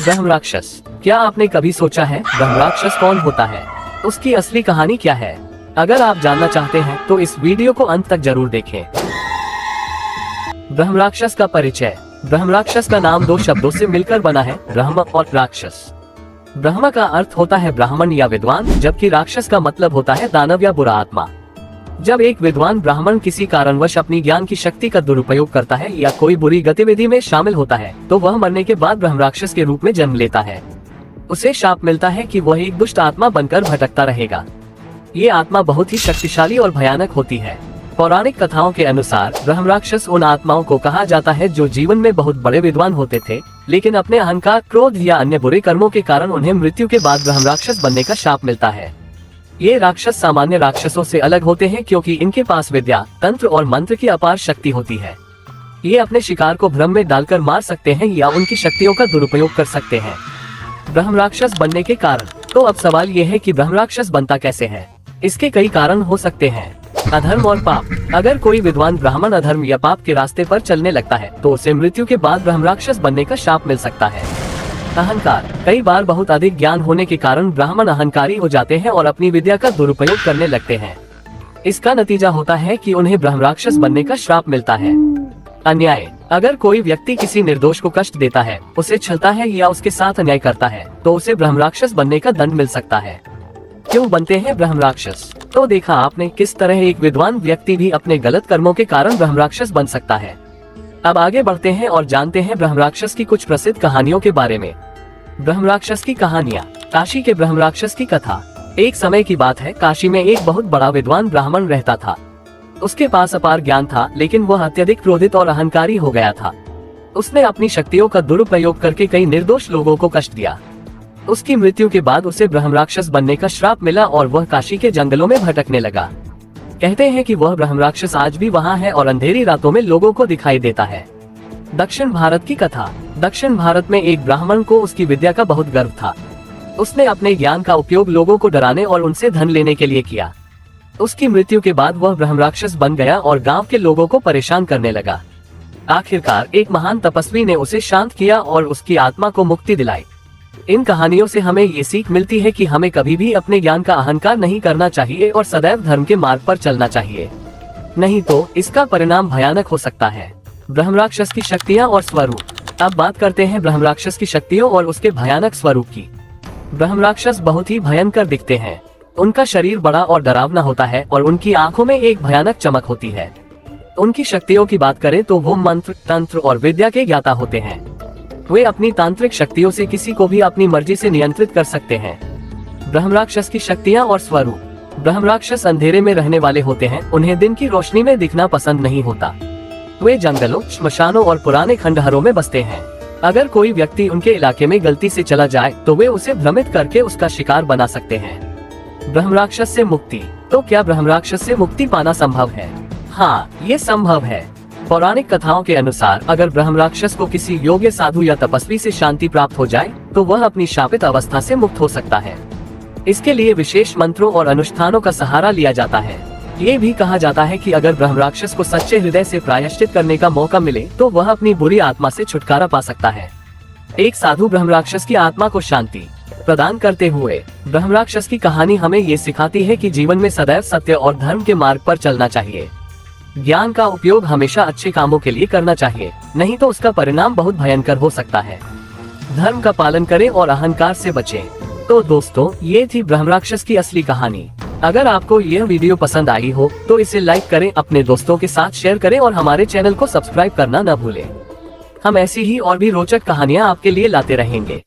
ब्रह्म राक्षस। क्या आपने कभी सोचा है ब्रह्म राक्षस कौन होता है, उसकी असली कहानी क्या है? अगर आप जानना चाहते हैं तो इस वीडियो को अंत तक जरूर देखें। ब्रह्म राक्षस का परिचय। ब्रह्म राक्षस का नाम दो शब्दों से मिलकर बना है, ब्रह्म और राक्षस। ब्रह्म का अर्थ होता है ब्राह्मण या विद्वान, जबकि राक्षस का मतलब होता है दानव या बुरा आत्मा। जब एक विद्वान ब्राह्मण किसी कारणवश अपनी ज्ञान की शक्ति का दुरुपयोग करता है या कोई बुरी गतिविधि में शामिल होता है तो वह मरने के बाद ब्रह्म राक्षस के रूप में जन्म लेता है। उसे शाप मिलता है कि वह एक दुष्ट आत्मा बनकर भटकता रहेगा। ये आत्मा बहुत ही शक्तिशाली और भयानक होती है। पौराणिक कथाओं के अनुसार ब्रह्म राक्षस उन आत्माओं को कहा जाता है जो जीवन में बहुत बड़े विद्वान होते थे, लेकिन अपने अहंकार, क्रोध या अन्य बुरे कर्मों के कारण उन्हें मृत्यु के बाद ब्रह्म राक्षस बनने का शाप मिलता है। ये राक्षस सामान्य राक्षसों से अलग होते हैं क्योंकि इनके पास विद्या, तंत्र और मंत्र की अपार शक्ति होती है। ये अपने शिकार को भ्रम में डालकर मार सकते हैं या उनकी शक्तियों का दुरुपयोग कर सकते हैं। ब्रह्म राक्षस बनने के कारण। तो अब सवाल ये है कि ब्रह्म राक्षस बनता कैसे है? इसके कई कारण हो सकते हैं। अधर्म और पाप। अगर कोई विद्वान ब्राह्मण अधर्म या पाप के रास्ते पर चलने लगता है तो उसे मृत्यु के बाद ब्रह्म राक्षस बनने का शाप मिल सकता है। अहंकार। कई बार बहुत अधिक ज्ञान होने के कारण ब्राह्मण अहंकारी हो जाते हैं और अपनी विद्या का दुरुपयोग करने लगते हैं। इसका नतीजा होता है कि उन्हें ब्रह्म राक्षस बनने का श्राप मिलता है। अन्याय। अगर कोई व्यक्ति किसी निर्दोष को कष्ट देता है, उसे छलता है या उसके साथ अन्याय करता है तो उसे ब्रह्म राक्षस बनने का दंड मिल सकता है। क्यों बनते हैं ब्रह्म राक्षस? तो देखा आपने किस तरह एक विद्वान व्यक्ति भी अपने गलत कर्मों के कारण ब्रह्म राक्षस बन सकता है। अब आगे बढ़ते हैं और जानते हैं ब्रह्म राक्षस की कुछ प्रसिद्ध कहानियों के बारे में। ब्रह्म राक्षस की कहानियाँ। काशी के ब्रह्म राक्षस की कथा। एक समय की बात है, काशी में एक बहुत बड़ा विद्वान ब्राह्मण रहता था। उसके पास अपार ज्ञान था, लेकिन वह अत्यधिक क्रोधित और अहंकारी हो गया था। उसने अपनी शक्तियों का दुरुपयोग करके कई निर्दोष लोगों को कष्ट दिया। उसकी मृत्यु के बाद उसे ब्रह्म राक्षस बनने का श्राप मिला और वह काशी के जंगलों में भटकने लगा। कहते हैं कि वह ब्रह्म राक्षस आज भी वहाँ है और अंधेरी रातों में लोगों को दिखाई देता है। दक्षिण भारत की कथा। दक्षिण भारत में एक ब्राह्मण को उसकी विद्या का बहुत गर्व था। उसने अपने ज्ञान का उपयोग लोगों को डराने और उनसे धन लेने के लिए किया। उसकी मृत्यु के बाद वह ब्रह्म राक्षस बन गया और गाँव के लोगों को परेशान करने लगा। आखिरकार एक महान तपस्वी ने उसे शांत किया और उसकी आत्मा को मुक्ति दिलाई। इन कहानियों से हमें ये सीख मिलती है कि हमें कभी भी अपने ज्ञान का अहंकार नहीं करना चाहिए और सदैव धर्म के मार्ग पर चलना चाहिए, नहीं तो इसका परिणाम भयानक हो सकता है। ब्रह्म राक्षस की शक्तियाँ और स्वरूप। अब बात करते हैं ब्रह्म राक्षस की शक्तियों और उसके भयानक स्वरूप की। ब्रह्म राक्षस बहुत ही भयंकर दिखते हैं। उनका शरीर बड़ा और डरावना होता है और उनकी आंखों में एक भयानक चमक होती है। उनकी शक्तियों की बात करें तो वो मंत्र, तंत्र और विद्या के ज्ञाता होते हैं। वे अपनी तांत्रिक शक्तियों से किसी को भी अपनी मर्जी से नियंत्रित कर सकते हैं। ब्रह्म राक्षस की शक्तियाँ और स्वरूप। ब्रह्म राक्षस अंधेरे में रहने वाले होते हैं। उन्हें दिन की रोशनी में दिखना पसंद नहीं होता। वे जंगलों, श्मशानों और पुराने खंडहरों में बसते हैं। अगर कोई व्यक्ति उनके इलाके में गलती से चला जाए तो वे उसे भ्रमित करके उसका शिकार बना सकते हैं। ब्रह्म राक्षस से मुक्ति। तो क्या ब्रह्म राक्षस से मुक्ति पाना संभव है? हाँ, ये संभव है। पौराणिक कथाओं के अनुसार अगर ब्रह्म राक्षस को किसी योग्य साधु या तपस्वी से शांति प्राप्त हो जाए तो वह अपनी शापित अवस्था से मुक्त हो सकता है। इसके लिए विशेष मंत्रों और अनुष्ठानों का सहारा लिया जाता है। ये भी कहा जाता है कि अगर ब्रह्म राक्षस को सच्चे हृदय से प्रायश्चित करने का मौका मिले तो वह अपनी बुरी आत्मा से छुटकारा पा सकता है। एक साधु ब्रह्म राक्षस की आत्मा को शांति प्रदान करते हुए। ब्रह्म राक्षस की कहानी हमें ये सिखाती है कि जीवन में सदैव सत्य और धर्म के मार्ग पर चलना चाहिए। ज्ञान का उपयोग हमेशा अच्छे कामों के लिए करना चाहिए, नहीं तो उसका परिणाम बहुत भयंकर हो सकता है। धर्म का पालन करें और अहंकार से बचें। तो दोस्तों, ये थी ब्रह्म राक्षस की असली कहानी। अगर आपको यह वीडियो पसंद आई हो तो इसे लाइक करें, अपने दोस्तों के साथ शेयर करें और हमारे चैनल को सब्सक्राइब करना न भूलें। हम ऐसी ही और भी रोचक कहानियाँ आपके लिए लाते रहेंगे।